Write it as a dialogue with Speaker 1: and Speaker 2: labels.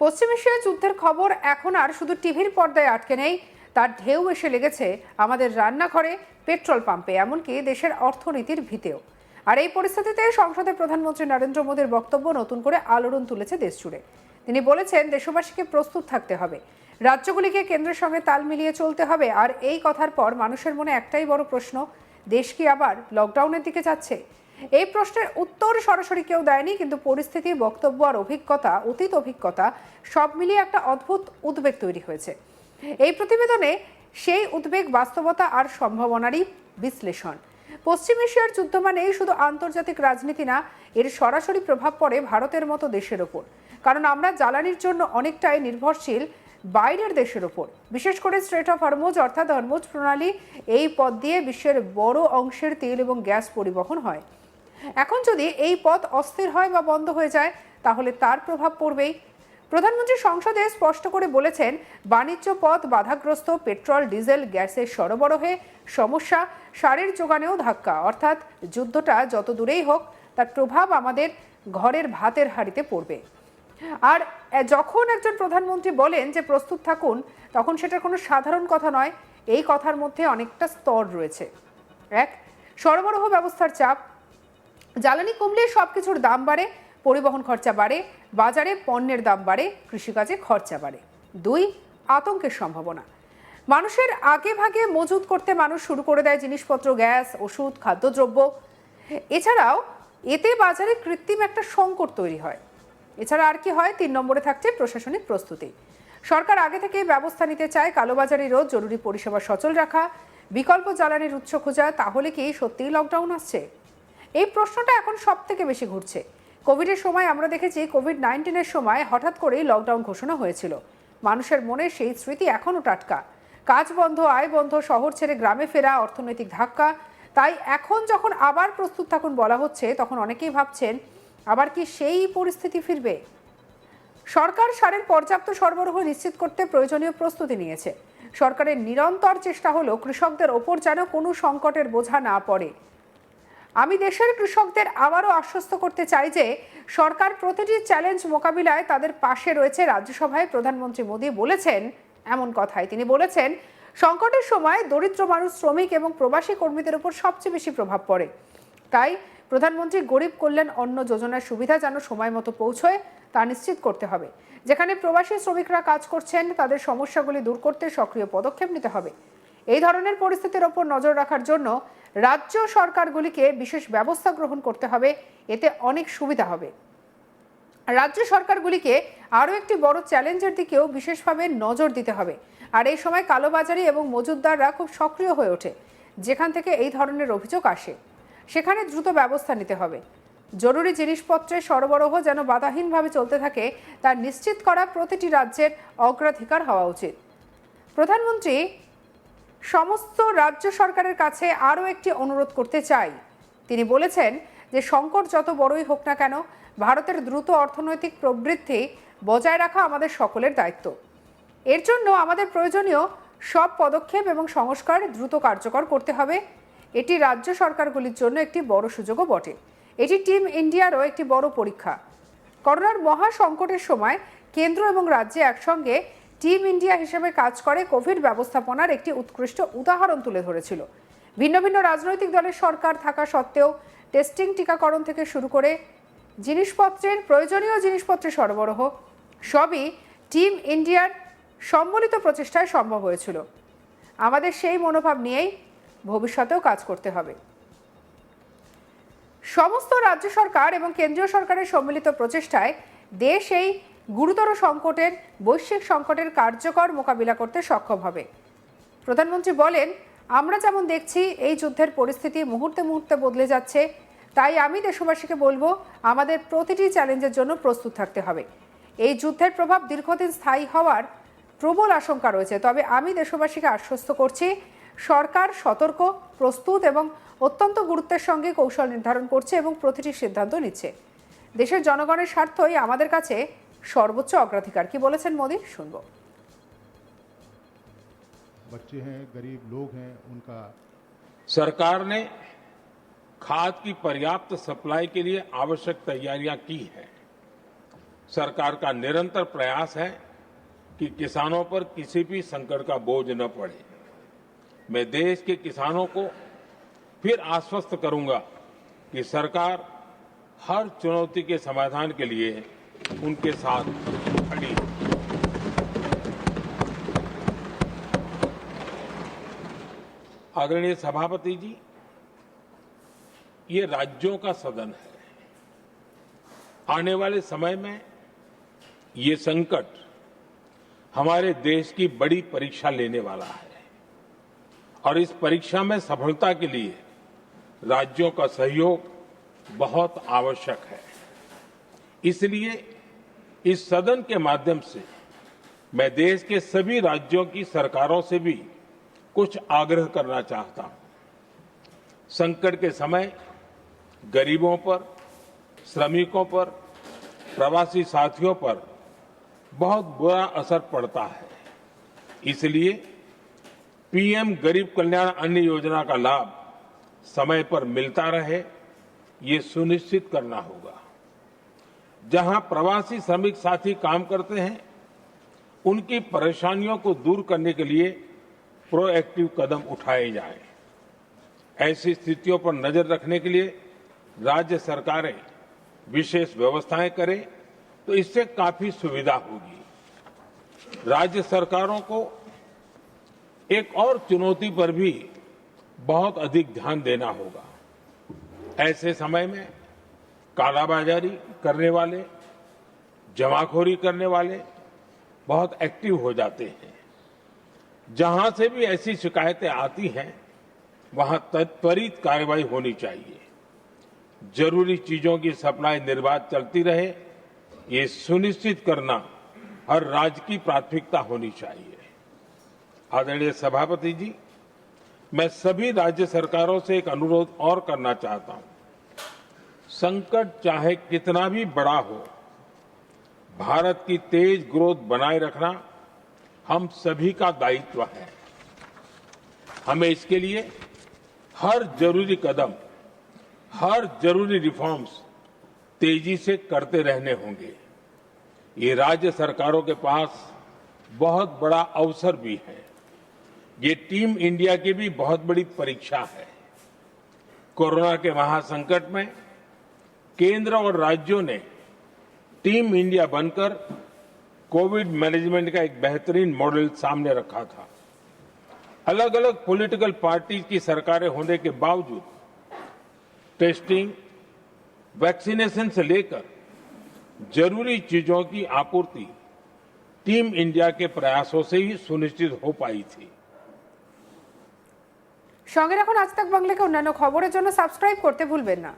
Speaker 1: পশ্চিম এশিয়ায় যুদ্ধের খবর এখন আর শুধু টিভির পর্দায় আটকে নেই, তার ঢেউ এসে লেগেছে আমাদের রান্নাঘরে, পেট্রোল পাম্পে, এমনকি দেশের অর্থনীতির ভিতেও। আর এই পরিস্থিতিতে সংসদে প্রধানমন্ত্রী নরেন্দ্র মোদীর বক্তব্য নতুন করে আলোড়ন তুলেছে দেশ জুড়ে। তিনি বলেছেন, দেশবাসীকে প্রস্তুত থাকতে হবে, রাজ্যগুলিকে কেন্দ্রের সঙ্গে তাল মিলিয়ে চলতে হবে। আর এই কথার পর মানুষের মনে একটাই বড় প্রশ্ন, দেশ কি আবার লকডাউনের দিকে যাচ্ছে? এই প্রশ্নের উত্তর সরাসরি কেউ দেয়নি, কিন্তু পরিস্থিতি, বক্তব্য আর অভিজ্ঞতা, অতীত অভিজ্ঞতা সব মিলিয়ে একটা অদ্ভুত উদ্বেগ তৈরি হয়েছে। এই প্রতিবেদনে সেই উদ্বেগ, বাস্তবতা আর সম্ভাবনারই বিশ্লেষণ। পশ্চিম এশিয়ার যুদ্ধ মানেই শুধু আন্তর্জাতিক রাজনীতি না, এর সরাসরি প্রভাব পড়ে ভারতের মতো দেশের ওপর। কারণ আমরা জ্বালানির জন্য অনেকটাই নির্ভরশীল বাইরের দেশের ওপর, বিশেষ করে স্ট্রেট অফ হরমুজ অর্থাৎ হরমুজ প্রণালী। এই পথ দিয়ে বিশ্বের বড় অংশের তেল এবং গ্যাস পরিবহন হয়। এখন যদি এই পথ অস্থির হয় বা বন্ধ হয়ে যায়, তাহলে তার প্রভাব পড়বেই। প্রধানমন্ত্রী সংসদে স্পষ্ট করে বলেছেন, বাণিজ্য পথ বাধাগ্রস্ত, পেট্রোল, ডিজেল, গ্যাসের সরবরাহে সমস্যা, সারের যোগানেও ধাক্কা। অর্থাৎ যুদ্ধটা যত দূরেই হোক, তার প্রভাব আমাদের ঘরের ভাতের হাঁড়িতে পড়বে। আর যখন একজন প্রধানমন্ত্রী বলেন যে প্রস্তুত থাকুন, তখন সেটা কোনো সাধারণ কথা নয়। এই কথার মধ্যে অনেকটা স্তর রয়েছে। এক, সরবরাহ ব্যবস্থার চাপ। জ্বালানি কমলে সব কিছুর দাম বাড়ে, পরিবহন খরচা বাড়ে, বাজারে পণ্যের দাম বাড়ে, কৃষিকাজে খরচা বাড়ে। দুই, আতঙ্কের সম্ভাবনা। মানুষের আগে ভাগে মজুত করতে মানুষ শুরু করে দেয় জিনিসপত্র, গ্যাস, ওষুধ, খাদ্যদ্রব্য। এছাড়াও এতে বাজারে কৃত্রিম একটা সংকট তৈরি হয়। এছাড়া আর কি হয়? 3 নম্বরে থাকছে প্রশাসনিক প্রস্তুতি। সরকার আগে থেকে ব্যবস্থা নিতে চায়, কালোবাজারি রোধ, জরুরি পরিষেবা সচল রাখা, বিকল্প জ্বালানির উৎস খোঁজা। তাহলে কি সত্যিই লকডাউন আসছে? এই প্রশ্নটা এখন সব থেকে বেশি ঘুরছে। কোভিডের সময় আমরা দেখেছি, কোভিড-19-এর সময় হঠাৎ করেই লকডাউন ঘোষণা হয়েছিল। মানুষের মনে সেই স্মৃতি এখনও টাটকা। কাজ বন্ধ, আয় বন্ধ, শহর ছেড়ে গ্রামে ফেরা, অর্থনৈতিক ধাক্কা। তাই এখন যখন আবার প্রস্তুত থাকুন বলা হচ্ছে, তখন অনেকেই ভাবছেন, আবার কি সেই পরিস্থিতি ফিরবে? সরকার সারের পর্যাপ্ত সরবরাহ নিশ্চিত করতে প্রয়োজনীয় প্রস্তুতি নিয়েছে। সরকারের নিরন্তর চেষ্টা হলো কৃষকদের ওপর যেন কোনো সংকটের বোঝা না পড়ে। আমি দেশের কৃষকদের আবারও আশ্বস্ত করতে চাই যে সরকার প্রতিটি চ্যালেঞ্জ মোকাবিলায় তাদের পাশে রয়েছে। রাজ্যসভায় প্রধানমন্ত্রী মোদী বলেছেন এমন কথাই। তিনি বলেছেন, সংকটের সময় দরিদ্র মানুষ, শ্রমিক এবং প্রবাসী কর্মীদের উপর সবচেয়ে বেশি প্রভাব পড়ে। তাই প্রধানমন্ত্রী গরিব কল্যাণ অন্ন যোজনার সুবিধা যেন সময় মতো পৌঁছয়, তা নিশ্চিত করতে হবে। যেখানে প্রবাসী শ্রমিকরা কাজ করছেন, তাদের সমস্যাগুলি দূর করতে সক্রিয় পদক্ষেপ নিতে হবে। এই ধরনের পরিস্থিতির ওপর নজর রাখার জন্য রাজ্য সরকারগুলিকে বিশেষ ব্যবস্থা গ্রহণ করতে হবে। এতে অনেক সুবিধা হবে। রাজ্য সরকারগুলিকে আরও একটি বড় চ্যালেঞ্জের দিকেও বিশেষভাবে নজর দিতে হবে। আর এই সময় কালোবাজারি এবং মজুতদাররা খুব সক্রিয় হয়ে ওঠে। যেখান থেকে এই ধরনের অভিযোগ আসে, সেখানে দ্রুত ব্যবস্থা নিতে হবে। জরুরি জিনিসপত্রের সরবরাহ যেন বাধাহীনভাবে চলতে থাকে, তা নিশ্চিত করা প্রতিটি রাজ্যের অগ্রাধিকার হওয়া উচিত। প্রধানমন্ত্রী সমস্ত রাজ্য সরকারের কাছে আরও একটি অনুরোধ করতে চাই। তিনি বলেছেন যে সংকট যত বড়ই হোক না কেন, ভারতের দ্রুত অর্থনৈতিক প্রবৃদ্ধি বজায় রাখা আমাদের সকলের দায়িত্ব। এর জন্য আমাদের প্রয়োজনীয় সব পদক্ষেপ এবং সংস্কার দ্রুত কার্যকর করতে হবে। এটি রাজ্য সরকারগুলির জন্য একটি বড় সুযোগও বটে। এটি টিম ইন্ডিয়ারও একটি বড় পরীক্ষা। করোনার মহা সংকটের সময় কেন্দ্র এবং রাজ্যে একসঙ্গে টিম ইন্ডিয়া হিসেবে কাজ করে কোভিড ব্যবস্থাপনার একটি উৎকৃষ্ট উদাহরণ তুলে ধরেছিল। ভিন্ন ভিন্ন রাজনৈতিক দলের সরকার থাকা সত্ত্বেও টেস্টিং, টিকাকরণ থেকে শুরু করে প্রয়োজনীয় জিনিসপত্রের সরবরাহ সবই টিম ইন্ডিয়ার সম্মিলিত প্রচেষ্টায় সম্ভব হয়েছিল। আমাদের সেই মনোভাব নিয়েই ভবিষ্যতেও কাজ করতে হবে। সমস্ত রাজ্য সরকার এবং কেন্দ্রীয় সরকারের সম্মিলিত প্রচেষ্টায় দেশ এই গুরুতর সংকটের, বৈশ্বিক সংকটের কার্যকর মোকাবিলা করতে সক্ষম হবে। প্রধানমন্ত্রী বলেন, আমরা যেমন দেখছি এই যুদ্ধের পরিস্থিতি মুহূর্তে মুহূর্তে বদলে যাচ্ছে, তাই আমি দেশবাসীকে বলবো, আমাদের প্রতিটি চ্যালেঞ্জের জন্য প্রস্তুত থাকতে হবে। এই যুদ্ধের প্রভাব দীর্ঘদিন স্থায়ী হওয়ার প্রবল আশঙ্কা রয়েছে, তবে আমি দেশবাসীকে আশ্বস্ত করছি, সরকার সতর্ক, প্রস্তুত এবং অত্যন্ত গুরুত্বের সঙ্গে কৌশল নির্ধারণ করছে এবং প্রতিটি সিদ্ধান্ত নিচ্ছে। দেশের জনগণের স্বার্থই আমাদের কাছে সর্বোচ্চ অগ্রাধিকার। কি বলেছেন মোদী, শুনবো।
Speaker 2: बच्चे हैं, गरीब लोग हैं, उनका
Speaker 3: सरकार ने खाद की पर्याप्त सप्लाई के लिए आवश्यक तैयारियां की है। सरकार का निरंतर प्रयास है कि किसानों पर किसी भी संकट का बोझ न पड़े। मैं देश के किसानों को फिर आश्वस्त करूंगा कि सरकार हर चुनौती के समाधान के लिए उनके साथ खड़ी है। आदरणीय सभापति जी, ये राज्यों का सदन है। आने वाले समय में ये संकट हमारे देश की बड़ी परीक्षा लेने वाला है और इस परीक्षा में सफलता के लिए राज्यों का सहयोग बहुत आवश्यक है। इसलिए इस सदन के माध्यम से मैं देश के सभी राज्यों की सरकारों से भी कुछ आग्रह करना चाहता हूं। संकट के समय गरीबों पर, श्रमिकों पर, प्रवासी साथियों पर बहुत बुरा असर पड़ता है। इसलिए पीएम गरीब कल्याण अन्न योजना का लाभ समय पर मिलता रहे, ये सुनिश्चित करना होगा। जहां प्रवासी श्रमिक साथी काम करते हैं, उनकी परेशानियों को दूर करने के लिए प्रोएक्टिव कदम उठाए जाएं। ऐसी स्थितियों पर नजर रखने के लिए राज्य सरकारें विशेष व्यवस्थाएं करें तो इससे काफी सुविधा होगी। राज्य सरकारों को एक और चुनौती पर भी बहुत अधिक ध्यान देना होगा। ऐसे समय में कालाबाजारी करने वाले, जमाखोरी करने वाले बहुत एक्टिव हो जाते हैं। जहां से भी ऐसी शिकायतें आती हैं, वहां त्वरित कार्रवाई होनी चाहिए। जरूरी चीजों की सप्लाई निर्बाध चलती रहे, ये सुनिश्चित करना हर राज्य की प्राथमिकता होनी चाहिए। आदरणीय सभापति जी, मैं सभी राज्य सरकारों से एक अनुरोध और करना चाहता हूं। संकट चाहे कितना भी बड़ा हो, भारत की तेज ग्रोथ बनाए रखना हम सभी का दायित्व है। हमें इसके लिए हर जरूरी कदम, हर जरूरी रिफॉर्म्स तेजी से करते रहने होंगे। ये राज्य सरकारों के पास बहुत बड़ा अवसर भी है। ये टीम इंडिया की भी बहुत बड़ी परीक्षा है। कोरोना के महासंकट में केंद्र और राज्यों ने टीम इंडिया बनकर कोविड मैनेजमेंट का एक बेहतरीन मॉडल सामने रखा था। अलग अलग पॉलिटिकल पार्टी की सरकारें होने के बावजूद टेस्टिंग, वैक्सीनेशन से लेकर जरूरी चीजों की आपूर्ति टीम इंडिया के प्रयासों से ही सुनिश्चित हो पाई थी।
Speaker 1: সঙ্গে রাখুন আজ তাক বাংলাকে অন্যান্য খবরের জন্য সাবস্ক্রাইব করতে ভুলবেন না।